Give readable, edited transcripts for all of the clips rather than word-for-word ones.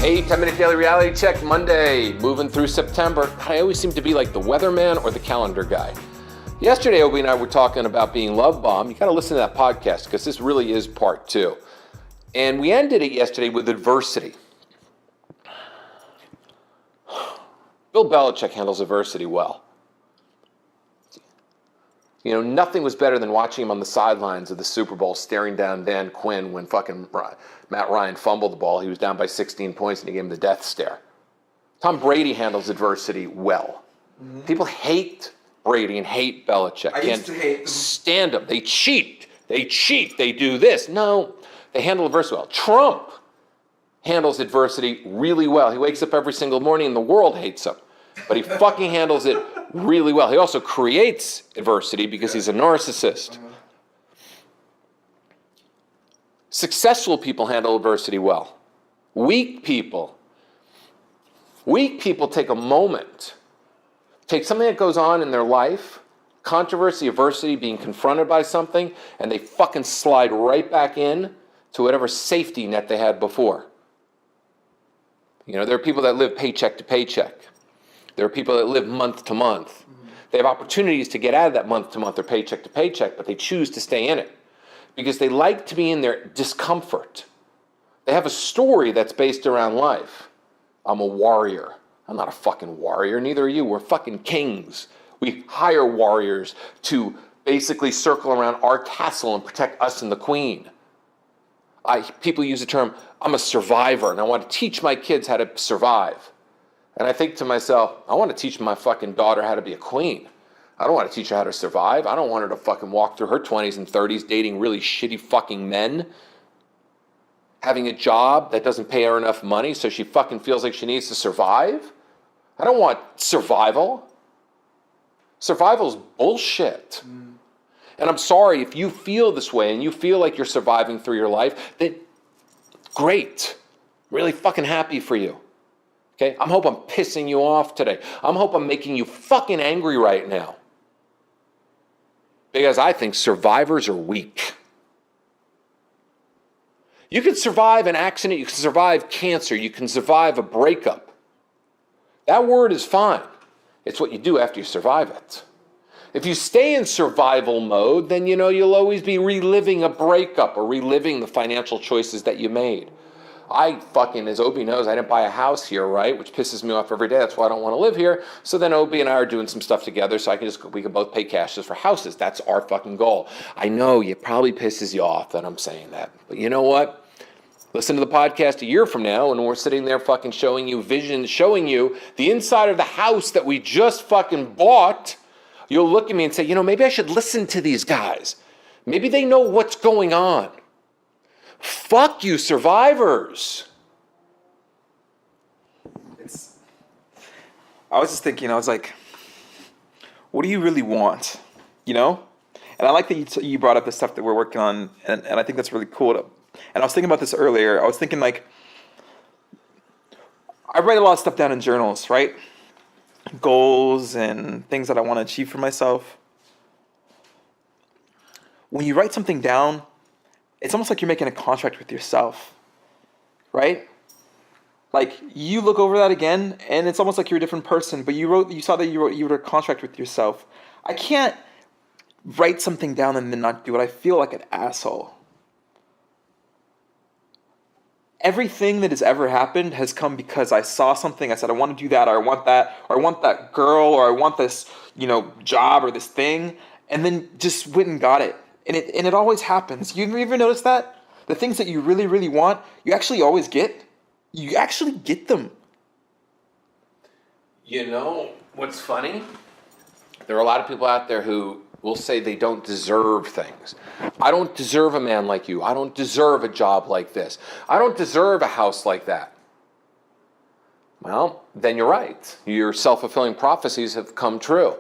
Hey, 10-minute daily reality check Monday, moving through September. I always seem to be like the weatherman or the calendar guy. Yesterday, Obi and I were talking about being love bombed. You got to listen to that podcast because this really is part 2. And we ended it yesterday with adversity. Bill Belichick handles adversity well. You know, nothing was better than watching him on the sidelines of the Super Bowl staring down Dan Quinn when fucking Matt Ryan fumbled the ball. He was down by 16 points and he gave him the death stare. Tom Brady handles adversity well. Mm-hmm. People hate Brady and hate Belichick. I used to hate them. Stand them. They cheat. They do this. No, they handle adversity well. Trump handles adversity really well. He wakes up every single morning and the world hates him. But he fucking handles it really well. He also creates adversity because he's a narcissist. Successful people handle adversity well. Weak people take a moment, take something that goes on in their life, controversy, adversity, being confronted by something, and they fucking slide right back in to whatever safety net they had before. You know, there are people that live paycheck to paycheck. There are people that live month to month. They have opportunities to get out of that month to month or paycheck to paycheck, but they choose to stay in it because they like to be in their discomfort. They have a story that's based around life. I'm a warrior. I'm not a fucking warrior. Neither are you. We're fucking kings. We hire warriors to basically circle around our castle and protect us and the queen. People use the term, I'm a survivor, and I want to teach my kids how to survive. And I think to myself, I want to teach my fucking daughter how to be a queen. I don't want to teach her how to survive. I don't want her to fucking walk through her 20s and 30s dating really shitty fucking men, having a job that doesn't pay her enough money so she fucking feels like she needs to survive. I don't want survival. Survival's bullshit. And I'm sorry if you feel this way and you feel like you're surviving through your life, then great. Really fucking happy for you. Okay? I hope I'm pissing you off today. I hope I'm making you fucking angry right now. Because I think survivors are weak. You can survive an accident, you can survive cancer, you can survive a breakup. That word is fine. It's what you do after you survive it. If you stay in survival mode, then you know you'll always be reliving a breakup or reliving the financial choices that you made. As Obi knows, I didn't buy a house here, right? Which pisses me off every day. That's why I don't want to live here. So then Obi and I are doing some stuff together so we can both pay cash just for houses. That's our fucking goal. I know it probably pisses you off that I'm saying that. But you know what? Listen to the podcast a year from now and we're sitting there fucking showing you visions, showing you the inside of the house that we just fucking bought. You'll look at me and say, you know, maybe I should listen to these guys. Maybe they know what's going on. Fuck you, survivors. I was just thinking, I was like, what do you really want? You know? And I like that you brought up the stuff that we're working on, and I think that's really cool. And I was thinking about this earlier. I was thinking, like, I write a lot of stuff down in journals, right? Goals and things that I want to achieve for myself. When you write something down, it's almost like you're making a contract with yourself, right? Like, you look over that again, and it's almost like you're a different person, but you wrote a contract with yourself. I can't write something down and then not do it. I feel like an asshole. Everything that has ever happened has come because I saw something, I said, I want to do that, or I want that, or I want that girl, or I want this, job or this thing, and then just went and got it. And it always happens. You ever notice that? The things that you really, really want, you actually always get. You actually get them. You know what's funny? There are a lot of people out there who will say they don't deserve things. I don't deserve a man like you. I don't deserve a job like this. I don't deserve a house like that. Well, then you're right. Your self-fulfilling prophecies have come true.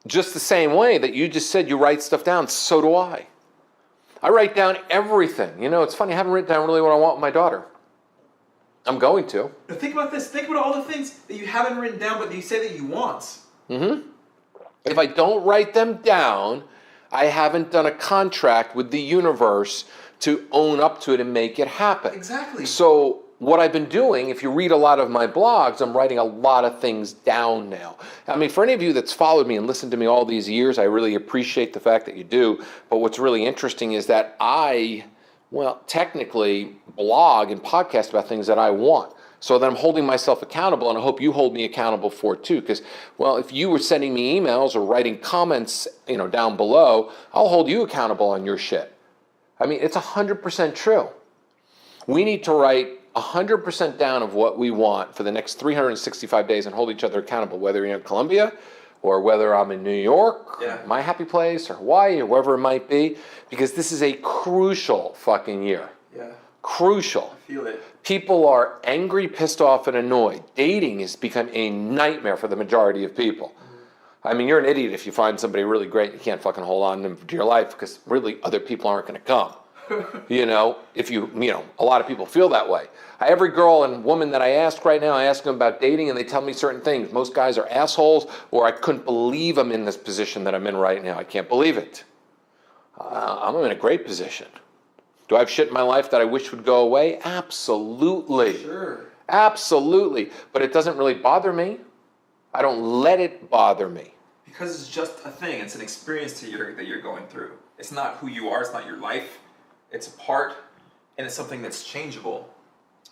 Just the same way that you just said you write stuff down, so do I. I write down everything. You know, it's funny, I haven't written down really what I want with my daughter. I'm going to. But think about this. Think about all the things that you haven't written down, but that you say that you want. Mm-hmm. If I don't write them down, I haven't done a contract with the universe to own up to it and make it happen. Exactly. So what I've been doing, if you read a lot of my blogs, I'm writing a lot of things down now. I mean, for any of you that's followed me and listened to me all these years, I really appreciate the fact that you do. But what's really interesting is that I, technically blog and podcast about things that I want. So that I'm holding myself accountable, and I hope you hold me accountable for it too. Because, if you were sending me emails or writing comments, down below, I'll hold you accountable on your shit. I mean, it's 100% true. We need to write 100% down of what we want for the next 365 days and hold each other accountable, whether you're in Colombia or whether I'm in New York, my happy place, or Hawaii, or wherever it might be, because this is a crucial fucking year. Yeah. Crucial. I feel it. People are angry, pissed off, and annoyed. Dating has become a nightmare for the majority of people. I mean, you're an idiot if you find somebody really great and you can't fucking hold on to them to your life, because really other people aren't going to come. If a lot of people feel that way. Every girl and woman that I ask right now, I ask them about dating and they tell me certain things. Most guys are assholes, or I couldn't believe I'm in this position that I'm in right now. I can't believe it. I'm in a great position. Do I have shit in my life that I wish would go away? Absolutely. Sure. Absolutely. But it doesn't really bother me. I don't let it bother me. Because it's just a thing. It's an experience that you're going through. It's not who you are. It's not your life. It's a part, and it's something that's changeable.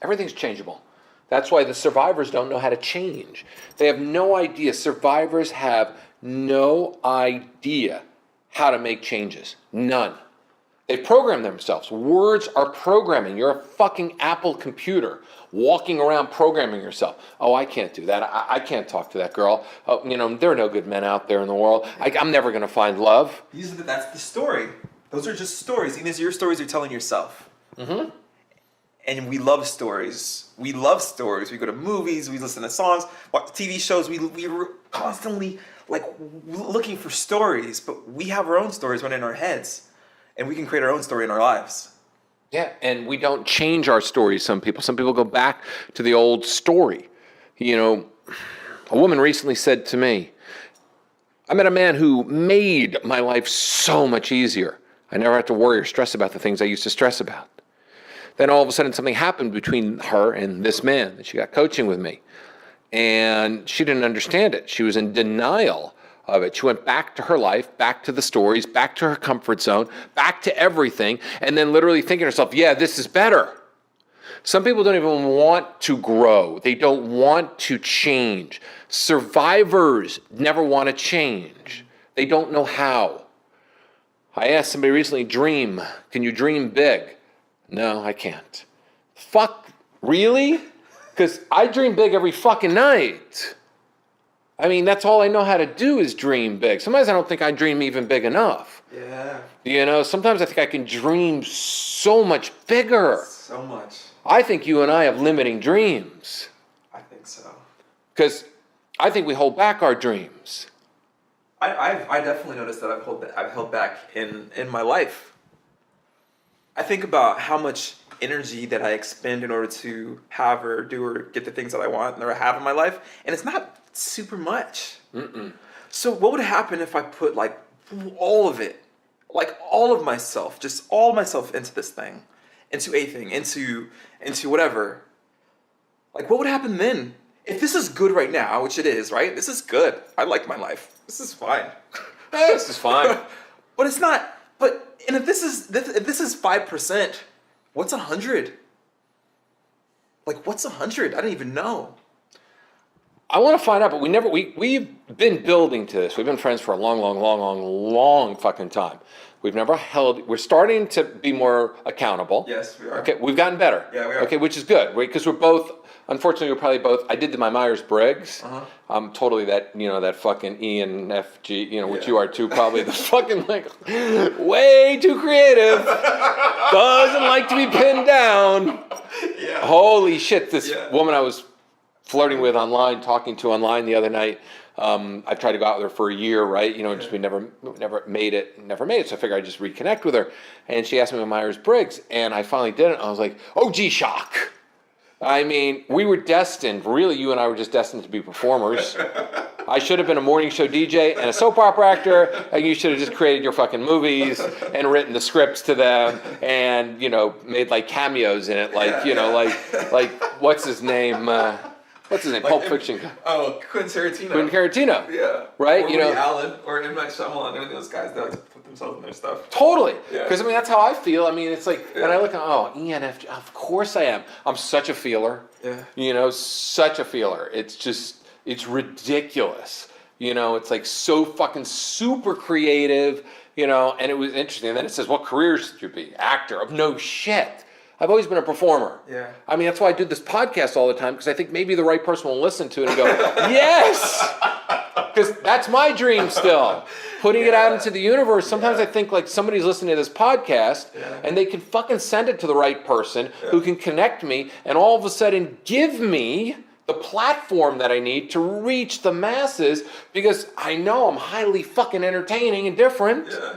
Everything's changeable. That's why the survivors don't know how to change. They have no idea. Survivors have no idea how to make changes. None. They program themselves. Words are programming. You're a fucking Apple computer walking around programming yourself. Oh, I can't do that. I can't talk to that girl. Oh, there are no good men out there in the world. I'm never going to find love. That's the story. Those are just stories. These are your stories you're telling yourself. Mm-hmm. And we love stories. We love stories. We go to movies. We listen to songs. Watch TV shows. We're constantly looking for stories. But we have our own stories running in our heads. And we can create our own story in our lives. Yeah, and we don't change our stories, some people. Some people go back to the old story. A woman recently said to me, I met a man who made my life so much easier. I never had to worry or stress about the things I used to stress about. Then all of a sudden something happened between her and this man that she got coaching with me. And she didn't understand it. She was in denial of it. She went back to her life, back to the stories, back to her comfort zone, back to everything, and then literally thinking to herself, yeah, this is better. Some people don't even want to grow. They don't want to change. Survivors never want to change. They don't know how. I asked somebody recently, dream. Can you dream big? No, I can't. Fuck, really? Because I dream big every fucking night. I mean, that's all I know how to do is dream big. Sometimes I don't think I dream even big enough. Yeah. Sometimes I think I can dream so much bigger. So much. I think you and I have limiting dreams. I think so. Because I think we hold back our dreams. I definitely noticed that I've held back in my life. I think about how much energy that I expend in order to have or do or get the things that I want or have in my life, and it's not super much. Mm-mm. So what would happen if I put all of it, all of myself, just all myself into this thing, into a thing, into whatever? What would happen then? If this is good right now, which it is, right? This is good. I like my life. This is fine. This is fine. But it's not. And if this is 5%, what's 100? What's 100? I don't even know. I want to find out, but we've been building to this. We've been friends for a long fucking time. We're starting to be more accountable. Yes, we are. Okay, we've gotten better. Yeah, we are. Okay, which is good, right? Because we're both, unfortunately, we're probably both, I did my Myers-Briggs. Uh-huh. I'm totally that fucking ENFG, which you are too, probably the fucking, way too creative. Doesn't like to be pinned down. Yeah. Holy shit, this woman I was flirting with online, talking to online the other night. I tried to go out with her for a year, right? Just we never made it. So I figured I'd just reconnect with her. And she asked me about Myers-Briggs, and I finally did it. I was like, oh, gee, shock. I mean, we were destined. Really, you and I were just destined to be performers. I should have been a morning show DJ and a soap opera actor, and you should have just created your fucking movies and written the scripts to them and, you know, made like cameos in it. Like, you know, like what's his name? What's his name? Like Pulp Fiction. Oh, Quentin Tarantino. Quentin Tarantino. Yeah. Right? Or you know, Woody Allen or M. Night Shyamalan. Any of those guys that like to put themselves in their stuff. Totally. Yeah. Because, I mean, that's how I feel. I mean, it's like, and I look at, oh, ENFJ, of course I am. I'm such a feeler. Yeah. You know, such a feeler. It's just, it's ridiculous. You know, it's like so fucking super creative, you know, and it was interesting. And then it says, what careers should you be? Actor. No shit. I've always been a performer. Yeah. I mean, that's why I do this podcast all the time, because I think maybe the right person will listen to it and go, yes! Because that's my dream still. Putting it out into the universe. Sometimes I think like somebody's listening to this podcast and they can fucking send it to the right person who can connect me and all of a sudden give me the platform that I need to reach the masses, because I know I'm highly fucking entertaining and different. Yeah.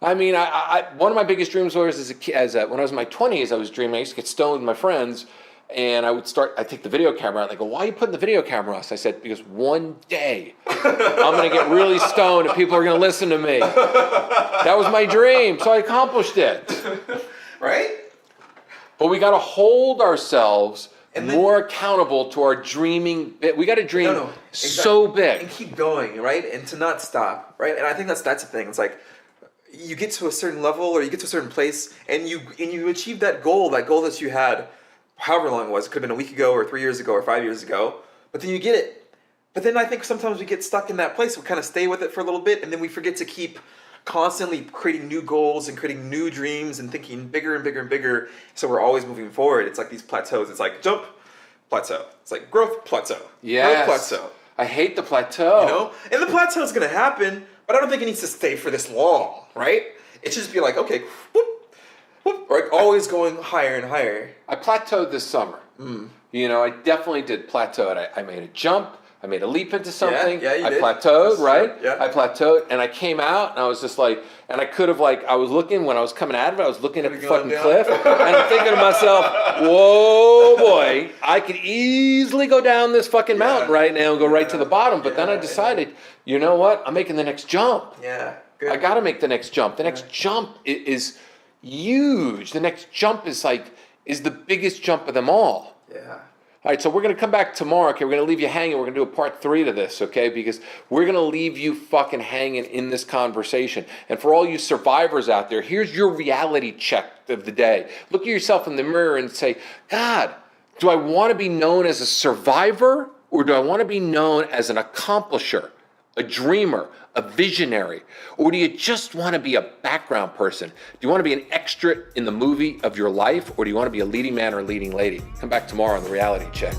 I mean, I one of my biggest dreams was when I was in my 20s, I was dreaming. I used to get stoned with my friends, and I'd take the video camera out. They go, why are you putting the video camera on? I said, because one day I'm going to get really stoned and people are going to listen to me. That was my dream, so I accomplished it. Right? But we got to hold ourselves more accountable to our dreaming. We got to dream so big. And keep going, right? And to not stop, right? And I think that's the thing. It's like, you get to a certain level or you get to a certain place and you achieve that goal that you had however long it was. It could have been a week ago or 3 years ago or 5 years ago, but then you get it. But then I think sometimes we get stuck in that place. We kind of stay with it for a little bit and then we forget to keep constantly creating new goals and creating new dreams and thinking bigger and bigger and bigger. So we're always moving forward. It's like these plateaus. It's like jump, plateau. It's like growth, plateau. Yes. Growth, plateau. I hate the plateau. You know? And the plateau is going to happen, but I don't think it needs to stay for this long, right? It should just be like, okay, whoop, whoop, right? Always going higher and higher. I plateaued this summer. You know, I definitely did plateau. I made a jump. I made a leap into something. Yeah, you I did. plateaued, That's right? true. Yeah. I plateaued, and I came out, and I was just like, and I could have I was looking, when I was coming out of it, I was looking at the fucking cliff, and I'm thinking to myself, whoa, boy, I could easily go down this fucking mountain right now and go right to the bottom. But then I decided, you know what? I'm making the next jump. Yeah, good. I got to make the next jump. The next jump is huge. The next jump is the biggest jump of them all. Yeah. All right, so we're going to come back tomorrow, okay? We're going to leave you hanging. We're going to do a part 3 to this, okay? Because we're going to leave you fucking hanging in this conversation. And for all you survivors out there, here's your reality check of the day. Look at yourself in the mirror and say, God, do I want to be known as a survivor, or do I want to be known as an accomplisher, a dreamer, a visionary? Or do you just want to be a background person? Do you want to be an extra in the movie of your life, or do you want to be a leading man or a leading lady? Come back tomorrow on The Reality Check.